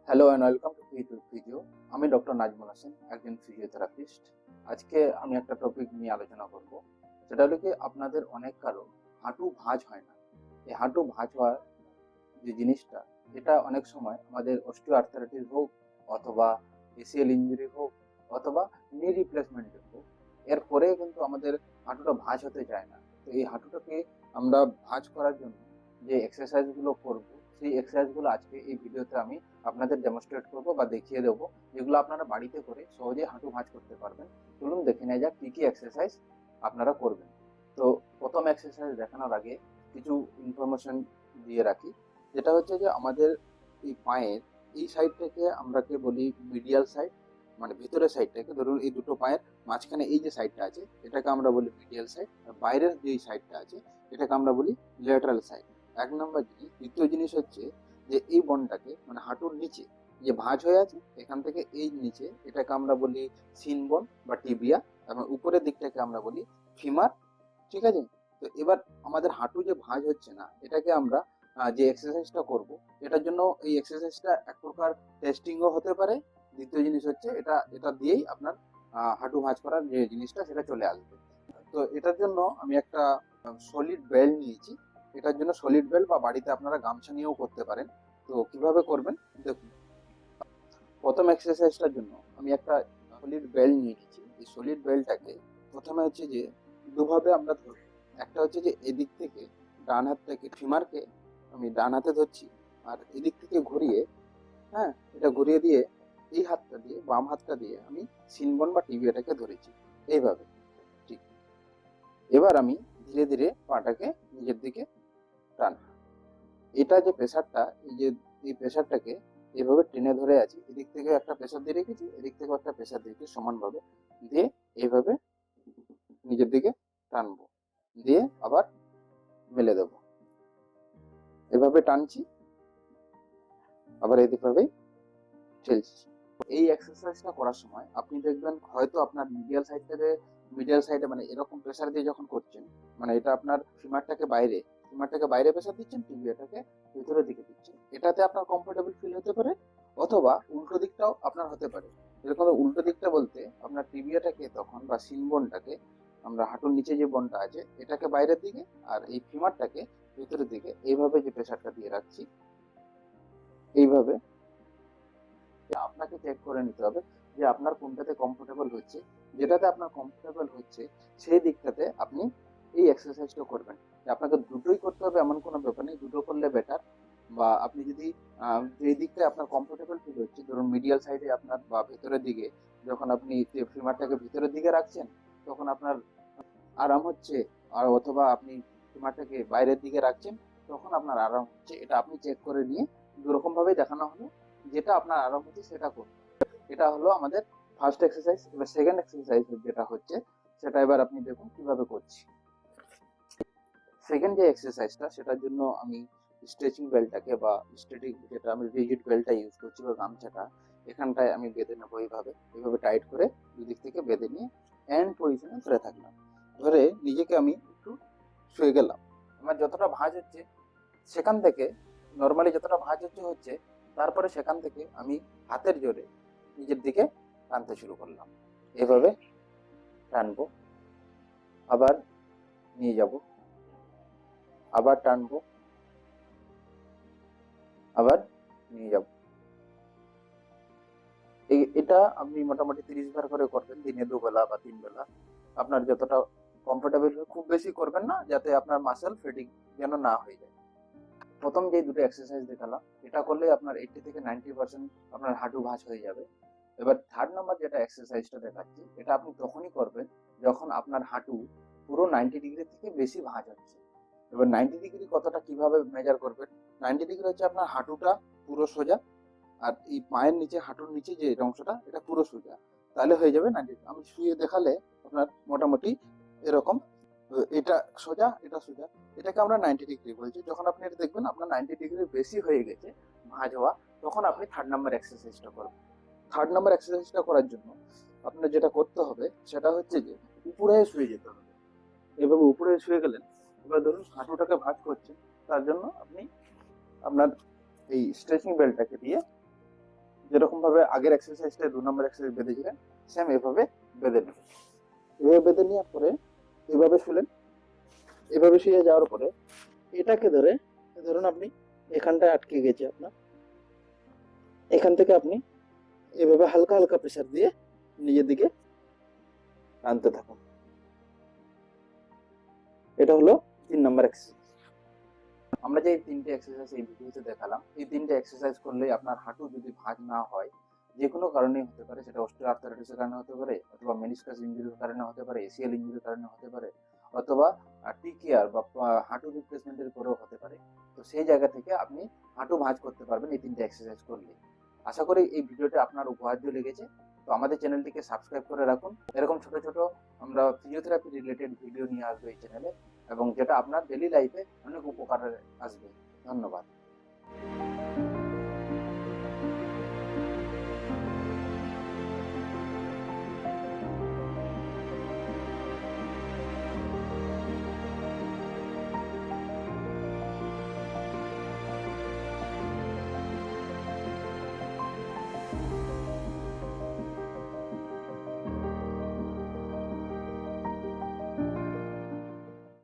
Hello and welcome to physio. আমি doctor Nazmul Hasan, একজন physiotherapist. আজকে আমি একটা টপিক নিয়ে আলোচনা করব, সেটা হলো কি আপনাদের অনেক কারো হাঁটু ভাঁজ হয় না। এই হাঁটু ভাঁজ হওয়ার যে জিনিসটা, এটা অনেক সময় আমাদের অস্টিও আর্থারাইটিস হোক, অথবা এসিএল ইঞ্জুরি হোক, অথবা নি রিপ্লেসমেন্টের হোক, এরপরে কিন্তু আমাদের হাঁটুটা ভাঁজ হতে চায় না। তো এই হাঁটুটাকে আমরা ভাঁজ করার জন্য যে এক্সারসাইজগুলো করব, সেই এক্সারসাইজগুলো আজকে এই ভিডিওতে আমি আপনাদের ডেমনস্ট্রেট করব বা দেখিয়ে দেবো, যেগুলো আপনারা বাড়িতে করে সহজে হাঁটু ভাঁজ করতে পারবেন। চলুন দেখে নেওয়া যাক কি কি এক্সারসাইজ আপনারা করবেন। তো প্রথম এক্সারসাইজ দেখানোর আগে কিছু ইনফরমেশন দিয়ে রাখি, যেটা হচ্ছে যে আমাদের এই পায়ের এই সাইডটাকে আমরাকে বলি মিডিয়াল সাইড, মানে ভিতরের সাইডটাকে, ধরুন এই দুটো পায়ের মাঝখানে এই যে সাইডটা আছে এটাকে আমরা বলি মিডিয়াল সাইড, আর বাইরের যে সাইডটা আছে এটাকে আমরা বলি ল্যাটারাল সাইড। এক নম্বর জিনিস। দ্বিতীয় জিনিস হচ্ছে যে এই বনটাকে, মানে হাঁটুর নিচে যে ভাঁজ হয়ে আছে এখান থেকে এই নিচে, এটাকে আমরা বলি সিন বোন বা টিবিয়া, এবং উপরের দিকটাকে আমরা বলি ফিমার। ঠিক আছে? তো এবার আমাদের হাঁটু যে ভাঁজ হচ্ছে না, এটাকে আমরা যে এক্সারসাইজটা করব, এটার জন্য এই এক্সারসাইজটা এক প্রকার টেস্টিংও হতে পারে। দ্বিতীয় জিনিস হচ্ছে এটা এটা দিয়েই আপনার হাঁটু ভাঁজ করার যে জিনিসটা সেটা চলে আসবে। তো এটার জন্য আমি একটা সলিড বেল্ট নিয়েছি। এটার জন্য সলিড বেল্ট বা বাড়িতে আপনারা গামছা নিয়েও করতে পারেন। তো কিভাবে করবেন দেখুন। প্রথম এক্সারসাইজটার জন্য আমি একটা সলিড বেল্ট নিয়ে নিচ্ছি। এই সলিড বেল্টটাকে প্রথমে হচ্ছে যে দুভাবে আমরা ধরব। একটা হচ্ছে যে এদিক থেকে ডান হাত থেকে ফিমারকে আমি ডান হাতে ধরছি, আর এদিক থেকে ঘুরিয়ে, হ্যাঁ, এটা ঘুরিয়ে দিয়ে এই হাতটা দিয়ে, বাম হাতটা দিয়ে আমি সিনবন বা টিবিয়াটাকে ধরেছি এইভাবে। ঠিক। এবার আমি ধীরে ধীরে পাটাকে নিজের দিকে টান। এটা যে প্রেসারটা, এই যে এই প্রেসারটাকে এভাবে টেনে ধরে আছি, এদিক থেকে একটা প্রেসার দিয়ে রেখেছি, এদিক থেকে একটা প্রেসার দিয়েছি সমানভাবে, দিয়ে এইভাবে নিজের দিকে টানবো, দিয়ে আবার মেলে দেবো। এভাবে টানছি, আবার এদিকভাবেই ঠেলছি। এই এক্সারসাইজটা করার সময় আপনি দেখবেন হয়তো আপনার মিডিয়াল সাইডে মানে এরকম প্রেসার দিয়ে যখন করছেন, মানে এটা আপনার ফিমারটাকে বাইরে প্রেসার দিচ্ছেন, টিবিয়াটাকে ভিতরের দিকে দিচ্ছেন, এটাতে আপনার কমফোর্টেবল ফিল হতে পারে। অথবা উল্টো দিকটাও আপনার হতে পারে। এরকম উল্টো দিকটা বলতে আপনার টিবিয়াটাকে তখন বা সিনবোনটাকে, আমরা হাঁটুর নিচে যে বনটা আছে এটাকে বাইরের দিকে, আর এই ফিমারটাকে ভিতরের দিকে, এইভাবে যে প্রেসারটা দিয়ে রাখছি, এইভাবে আপনাকে চেক করে নিতে হবে যে আপনার কোনটাতে কমফোর্টেবল হচ্ছে। যেটাতে আপনার কমফোর্টেবল হচ্ছে সেই দিকটাতে আপনি এই এক্সারসাইজটা করবেন। যে আপনাকে দুটোই করতে হবে এমন কোনো ব্যাপার নেই, দুটো করলে বেটার। বা আপনি যদি যেই দিকটায় আপনার কমফোর্টেবল ফিল হচ্ছে, ধরুন মিডিয়াল সাইডে আপনার বা ভেতরের দিকে, যখন আপনি ফিমারটাকে ভিতরের দিকে রাখছেন তখন আপনার আরাম হচ্ছে, আর অথবা আপনি ফিমারটাকে বাইরের দিকে রাখছেন তখন আপনার আরাম হচ্ছে, এটা আপনি চেক করে নিয়ে দুরকম ভাবে দেখানো হলো, যেটা আপনার আরাম হচ্ছে সেটা করুন। এটা হলো আমাদের ফার্স্ট এক্সারসাইজ। এবার সেকেন্ড এক্সারসাইজ যেটা হচ্ছে, সেটা এবার আপনি দেখুন কিভাবে করছি। সেকেন্ড যে এক্সারসাইজটা, সেটার জন্য আমি স্ট্রেচিং বেল্টটাকে বা স্ট্যাটিক, যেটা আমি রিজিড বেল্টটা ইউজ করছি বা গামছাটা, এখানটায় আমি বেঁধে নেবো এইভাবে টাইট করে দুদিক থেকে বেঁধে নিয়ে এন্ড পজিশনে ধরে থাকলাম। ধরে নিজেকে আমি একটু শুয়ে গেলাম। আমার যতটা ভাঁজ হচ্ছে সেখান থেকে, নর্মালি যতটা ভাঁজ হচ্ছে, তারপরে সেখান থেকে আমি হাতের জোরে নিজের দিকে টানতে শুরু করলাম। এভাবে টানবো, আবার নিয়ে যাব, আবার টানবো, আবার নিয়ে যাব। এটা আপনি মোটামুটি 30 বার করে করবেন, দিনে 2 বেলা বা 3 বেলা, আপনার যতটা কমফোর্টেবল। খুব বেশি করবেন না, যাতে আপনার মাসেল ফেটিক যেন না হয়ে যায়। প্রথম যে দুটো এক্সারসাইজ দেখালাম, এটা করলে আপনার 80 থেকে 90% আপনার হাঁটু ভাঁজ হয়ে যাবে। এবার থার্ড নাম্বার যেটা এক্সারসাইজটা দেখাচ্ছি, এটা আপনি তখনই করবেন যখন আপনার হাঁটু পুরো 90 ডিগ্রি থেকে বেশি ভাঁজ হচ্ছে। এবার 90 ডিগ্রি কতটা কিভাবে মেজার করবেন? 90 ডিগ্রি হচ্ছে আপনার হাঁটুটা পুরো সোজা, আর এই পায়ের নিচে, হাঁটুর নিচে যে অংশটা এটা পুরো সোজা, তাহলে হয়ে যাবে 90। আমি শুয়ে দেখালে আপনার মোটামুটি এরকম, এটা সোজা, এটা সোজা, এটাকে আমরা 90 ডিগ্রি বলছি। যখন আপনি এটা দেখবেন আপনার 90 ডিগ্রি বেশি হয়ে গেছে ভাঁজ হওয়া, তখন আপনি থার্ড নাম্বার এক্সারসাইজটা করবেন। থার্ড নাম্বার এক্সারসাইজটা করার জন্য আপনার যেটা করতে হবে সেটা হচ্ছে যে উপরে শুয়ে যেতে হবে। এভাবে উপরে শুয়ে গেলেন, এবার ধরুন হাঁটুটাকে ভাঁজ করছেন, তার জন্য আপনি আপনার এই স্ট্রেচিং বেল্টটাকে দিয়ে যেরকম ভাবে আগের এক্সারসাইজটা 2 নম্বর এক্সারসাইজ বেঁধেছিলেন, সেম এভাবে বেঁধে নেবেন। এভাবে বেঁধে নেওয়ার পরে এভাবে শুলেন। এভাবে শুয়ে যাওয়ার পরে এটাকে ধরে, ধরুন আপনি এখানটায় আটকে গেছে আপনার, এখান থেকে আপনি এভাবে হালকা হালকা প্রেসার দিয়ে নিজের দিকে টানতে থাকুন। এটা হলো 3 নম্বর এক্সারসাইজ। আমরা যে এই 3টে এক্সারসাইজ এই ভিডিওতে দেখালাম, এই 3টে এক্সারসাইজ করলে আপনার হাঁটু যদি ভাঁজ না হয়, যে কোনো কারণেই হতে পারে, সেটা অস্টিওআর্থ্রাইটিসের কারণে হতে পারে, অথবা মেনিসকাস ইনজুরির কারণে হতে পারে, এসিএল ইনজুরির কারণে হতে পারে, অথবা টিকেআর বা হাঁটু রিপ্লেসমেন্টের পরেও হতে পারে। তো সেই জায়গা থেকে আপনি হাঁটু ভাঁজ করতে পারবেন এই 3টে এক্সারসাইজ করলে। আশা করি এই ভিডিওটা আপনার উপহার্য লেগেছে। তো আমাদের চ্যানেলটিকে সাবস্ক্রাইব করে রাখুন। এরকম ছোট ছোট আমরা ফিজিওথেরাপি রিলেটেড ভিডিও নিয়ে আসবো এই চ্যানেলে, এবং যেটা আপনার ডেইলি লাইফে অনেক উপকারে আসবে। ধন্যবাদ।